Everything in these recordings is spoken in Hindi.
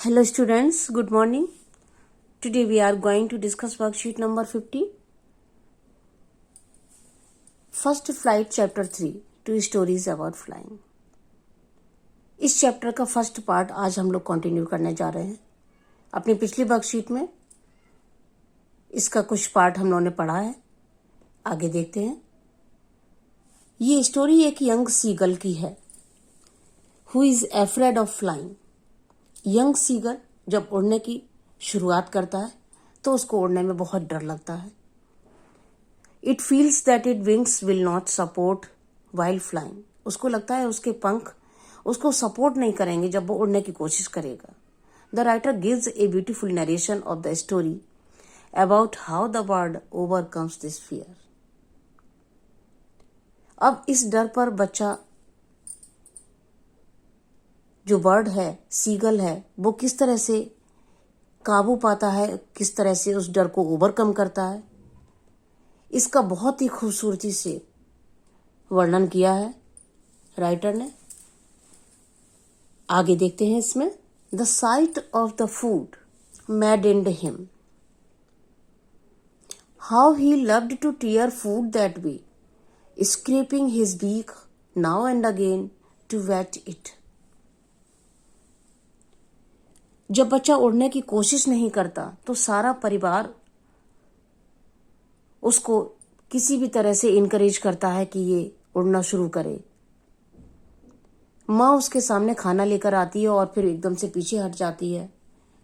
Hello students, good morning. Today we are going to discuss worksheet number 50. First flight chapter 3, two stories about flying. इस चैप्टर का फर्स्ट पार्ट आज हम लोग कंटिन्यू करने जा रहे हैं. अपनी पिछली वर्कशीट में इसका कुछ पार्ट हम लोगों ने पढ़ा है. आगे देखते हैं. ये स्टोरी एक यंग सीगल की है who is afraid of flying. Young seagull जब उड़ने की शुरुआत करता है तो उसको उड़ने में बहुत डर लगता है. It feels that it wings will not support while flying. उसको लगता है उसके पंख उसको सपोर्ट नहीं करेंगे जब वो उड़ने की कोशिश करेगा. The writer gives a beautiful narration of the story about how the bird overcomes this fear. अब इस डर पर बच्चा जो बर्ड है, सीगल है, वो किस तरह से काबू पाता है, किस तरह से उस डर को ओवरकम करता है, इसका बहुत ही खूबसूरती से वर्णन किया है राइटर ने. आगे देखते हैं इसमें. The sight of the food maddened him. How he loved to tear food that way, scraping his beak now and again to whet it. जब बच्चा उड़ने की कोशिश नहीं करता तो सारा परिवार उसको किसी भी तरह से इनकरेज करता है कि ये उड़ना शुरू करे. माँ उसके सामने खाना लेकर आती है और फिर एकदम से पीछे हट जाती है.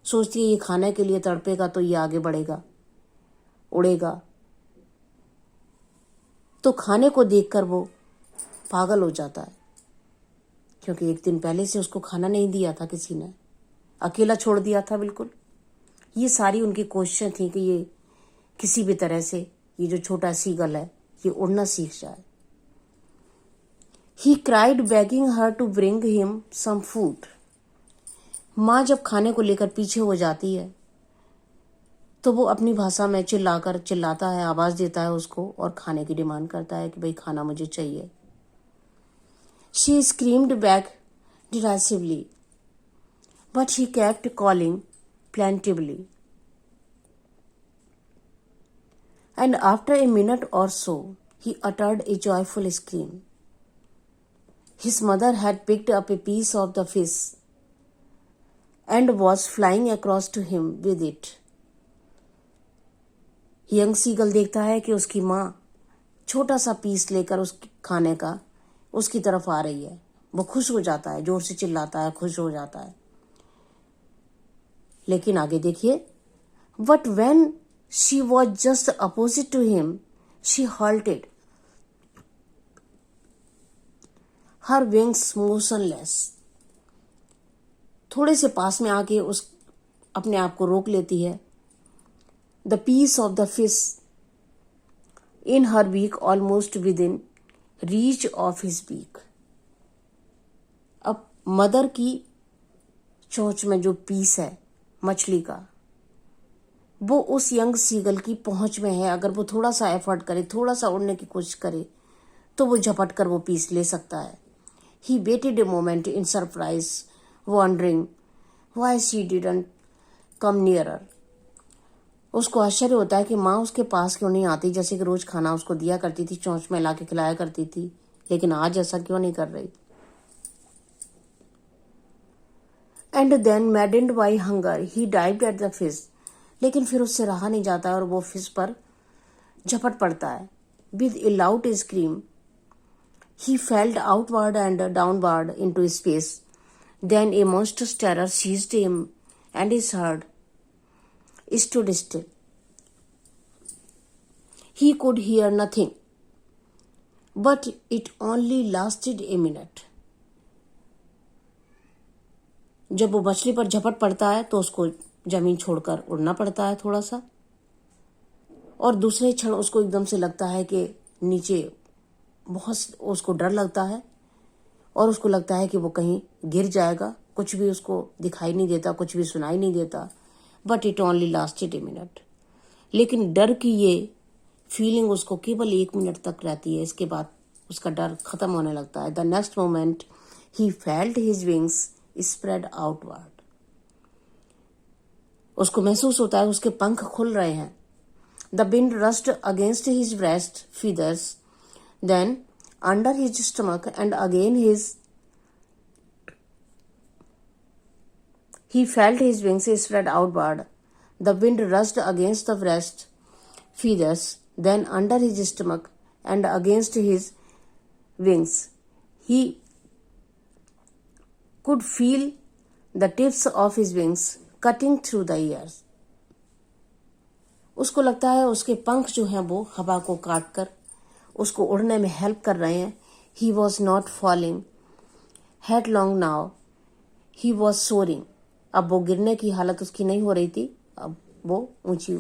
सोचती है ये खाने के लिए तड़पेगा तो ये आगे बढ़ेगा, उड़ेगा. तो खाने को देखकर वो पागल हो जाता है क्योंकि एक दिन पहले से उसको खाना नहीं दिया था, किसी ने अकेला छोड़ दिया था बिल्कुल. ये सारी उनकी कोशिशें थी कि ये किसी भी तरह से ये जो छोटा सीगल है ये उड़ना सीख जाए. He cried begging her to bring him some food. माँ जब खाने को लेकर पीछे हो जाती है तो वो अपनी भाषा में चिल्लाता है, आवाज देता है उसको और खाने की डिमांड करता है कि भाई खाना मुझे चाहिए. She screamed back derisively but he kept calling plaintively. And after a minute or so, he uttered a joyful scream. His mother had picked up a piece of the fish and was flying across to him with it. Young seagull देखता है कि उसकी माँ छोटा सा पीस लेकर उस खाने का उसकी तरफ आ रही है. वो खुश हो जाता है, जोर से चिल्लाता है, खुश हो जाता है. लेकिन आगे देखिए. But when she was just opposite to him she halted, her wings motionless. थोड़े से पास में आके उस अपने आप को रोक लेती है. The piece of the fish in her beak almost within reach of his beak. अब मदर की चोंच में जो पीस है मछली का, वो उस यंग सीगल की पहुंच में है. अगर वो थोड़ा सा एफर्ट करे, थोड़ा सा उड़ने की कोशिश करे तो वो झपट कर वो पीस ले सकता है. He waited a moment in surprise wondering why she didn't come nearer. उसको आश्चर्य होता है कि माँ उसके पास क्यों नहीं आती, जैसे कि रोज खाना उसको दिया करती थी, चोंच में ला के खिलाया करती थी, लेकिन आज ऐसा क्यों नहीं कर रही. And then maddened by hunger he dived at the fish. लेकिन फिर उससे रहा नहीं जाता और वो फिश पर झपट पड़ता है. With a loud scream he fell outward and downward into space. Then a monstrous terror seized him and his heart stood still. He could hear nothing but it only lasted a minute. जब वो मछली पर झपट पड़ता है तो उसको जमीन छोड़कर उड़ना पड़ता है थोड़ा सा, और दूसरे क्षण उसको एकदम से लगता है कि नीचे बहुत उसको डर लगता है और उसको लगता है कि वो कहीं गिर जाएगा. कुछ भी उसको दिखाई नहीं देता, कुछ भी सुनाई नहीं देता. But it only lasted a minute. लेकिन डर की ये फीलिंग उसको केवल 1 मिनट तक रहती है. इसके बाद उसका डर खत्म होने लगता है. The next moment he felt his wings spread outward. उसको महसूस होता है उसके पंख खुल रहे हैं. The wind rushed against his breast feathers, then under his stomach, and again he felt his wings spread outward. The wind rushed against the breast feathers, then under his stomach, and against his wings. He could feel the tips of his wings cutting through the air. उसको लगता है उसके पंख जो हैं वो हवा को काट कर उसको उड़ने में हेल्प कर रहे हैं. He was not falling headlong now. He was soaring. अब वो गिरने की हालत उसकी नहीं हो रही थी, अब वो ऊंची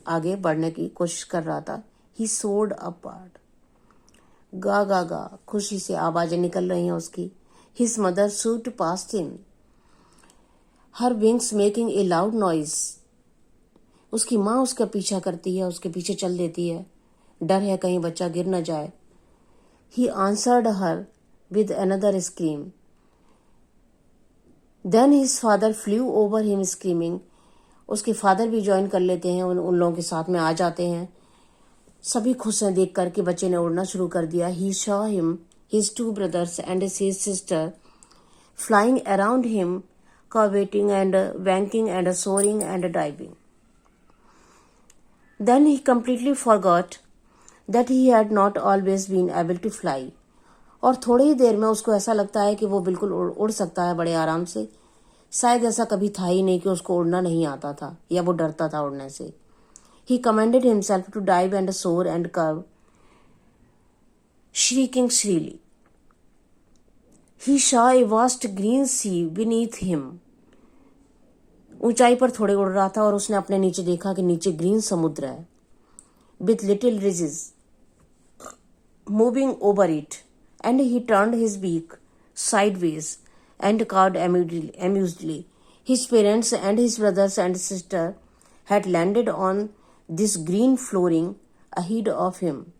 आगे बढ़ने की कोशिश कर रहा था. He soared upward. गा गा गा खुशी से आवाजें निकल रही हैं उसकी. His mother swooped past him, her wings making a loud noise. उसकी माँ उसका पीछा करती है, उसके पीछे चल देती है. डर है कहीं बच्चा गिर न जाए. He answered her with another scream. Then his father flew over him screaming. उसके फादर भी ज्वाइन कर लेते हैं, उन लोगों के साथ में आ जाते हैं. सभी खुश हैं देख कर कि बच्चे ने उड़ना शुरू कर दिया. He saw him, his two brothers and his sister flying around him, curveting and wanking and soaring and diving. Then he completely forgot that he had not always been able to fly. और थोड़ी ही देर में उसको ऐसा लगता है कि वो बिल्कुल उड़ सकता है बड़े आराम से. शायद ऐसा कभी था ही नहीं कि उसको उड़ना नहीं आता था या वो डरता था उड़ने से. He commanded himself to dive and soar and curve, shrieking shrilly. He saw a vast green sea beneath him. ऊंचाई पर थोड़े उड़ रहा था और उसने अपने नीचे देखा कि नीचे ग्रीन समुद्र है. With little ridges moving over it, and he turned his beak sideways and cawed amusedly. His parents and his brothers and sister had landed on this green flooring ahead of him.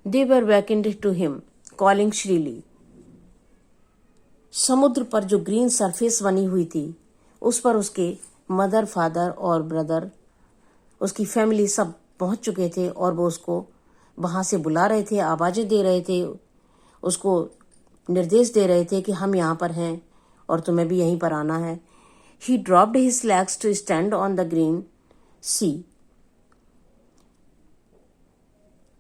They were beckoned to him, calling shrilly. समुद्र पर जो ग्रीन सरफेस बनी हुई थी उस पर उसके मदर, फादर और ब्रदर, उसकी फैमिली सब पहुंच चुके थे और वो उसको वहां से बुला रहे थे, आवाजें दे रहे थे, उसको निर्देश दे रहे थे कि हम यहाँ पर हैं और तुम्हें भी यहीं पर आना है. He dropped his legs to stand on the green sea.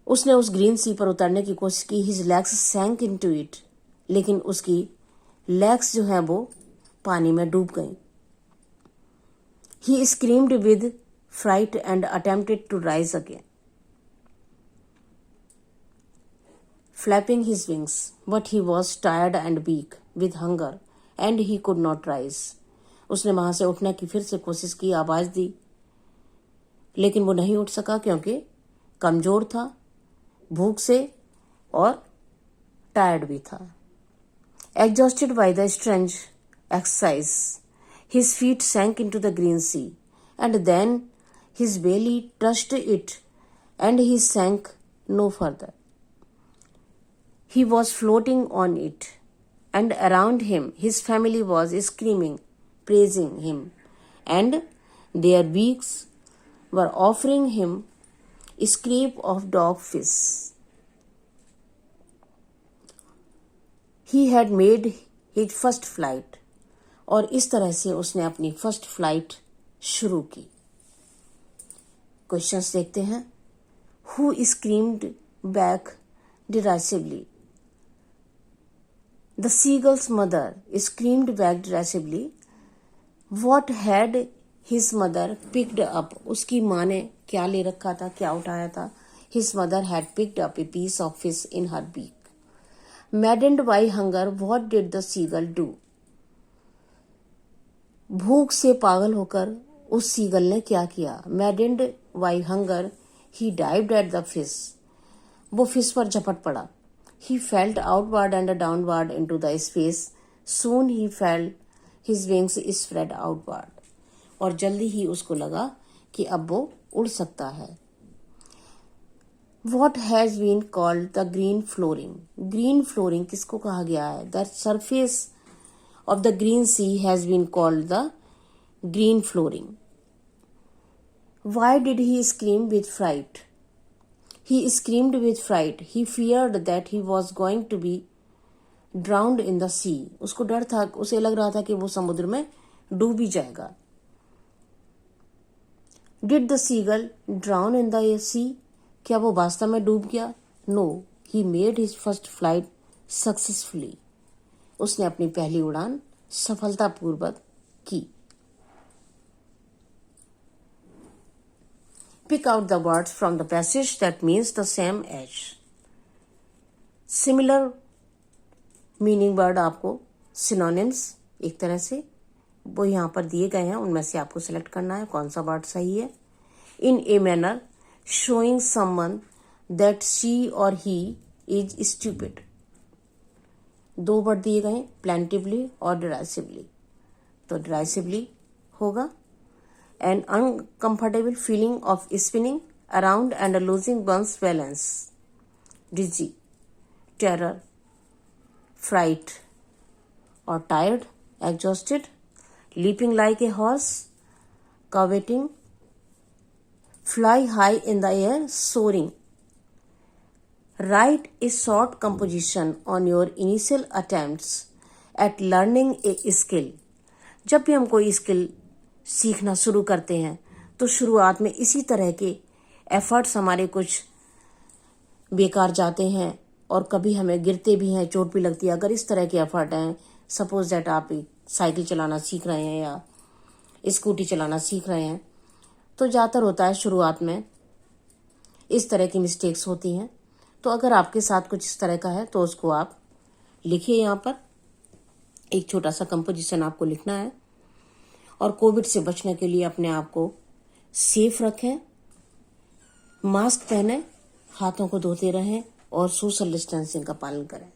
उसने उस ग्रीन सी पर उतरने की कोशिश की. His legs sank into it. लेकिन उसकी लेग्स जो हैं वो पानी में डूब गईं. He screamed with fright and attempted to rise again, flapping his wings, but he was tired and weak with hunger and he could not rise. उसने वहां से उठने की फिर से कोशिश की, आवाज दी, लेकिन वो नहीं उठ सका क्योंकि कमजोर था भूख से और टायर्ड भी था. Exhausted by the strange exercise, his feet sank into the green sea, and then his belly touched it, and he sank no further. He was floating on it, and around him his family was screaming, praising him, and their beaks were offering him a scrape of dogfish. He had made his first flight, और इस तरह से उसने अपनी फर्स्ट फ्लाइट शुरू की. क्वेश्चंस देखते हैं. Who screamed back derisively? The seagull's mother screamed back derisively. What had his mother picked up? उसकी माँ ने क्या ले रखा था, क्या उठाया था? His mother had picked up a piece of fish in her beak. Maddened by hunger, what did the seagull do? भूख से पागल होकर उस सीगल ने क्या किया? Maddened by hunger, he dived at the fish. वो फिश पर झपट पड़ा. He felt outward and downward into the space. Soon he felt his wings spread outward. और जल्दी ही उसको लगा कि अब वो उड़ सकता है. What has been called the green flooring? Green flooring किसको कहा गया है? The surface of the green sea has been called the green flooring. Why did he scream with fright? He screamed with fright. He feared that he was going to be drowned in the sea. उसको डर था, उसे लग रहा था कि वो समुद्र में डूब ही जाएगा. Did the seagull drown in the sea? क्या वो वास्तव में डूब गया? No, he made his first flight successfully. उसने अपनी पहली उड़ान सफलतापूर्वक की. Pick out the words from the passage that means the same as. Similar meaning word आपको synonyms एक तरह से वो यहाँ पर दिए गए हैं, उनमें से आपको सेलेक्ट करना है कौन सा वर्ड सही है. In a manner showing someone that she or he is stupid. दो वर्ड दिए गए हैं, plaintively और derisively. तो derisively होगा. An uncomfortable feeling of spinning around and losing one's balance. Dizzy, terror, fright or tired, exhausted, leaping like a horse, coveting, fly high in the air, soaring. Write a short composition on your initial attempts at learning a skill. जब भी हम कोई स्किल सीखना शुरू करते हैं तो शुरुआत में इसी तरह के एफर्ट्स हमारे कुछ बेकार जाते हैं और कभी हमें गिरते भी हैं, चोट भी लगती है. अगर इस तरह के एफर्ट हैं, सपोज दैट आप साइकिल चलाना सीख रहे हैं या स्कूटी चलाना सीख रहे हैं, तो ज़्यादातर होता है शुरुआत में इस तरह की मिस्टेक्स होती हैं. तो अगर आपके साथ कुछ इस तरह का है तो उसको आप लिखिए. यहाँ पर एक छोटा सा कंपोजिशन आपको लिखना है और कोविड से बचने के लिए अपने आप को सेफ रखें, मास्क पहने, हाथों को धोते रहें और सोशल डिस्टेंसिंग का पालन करें.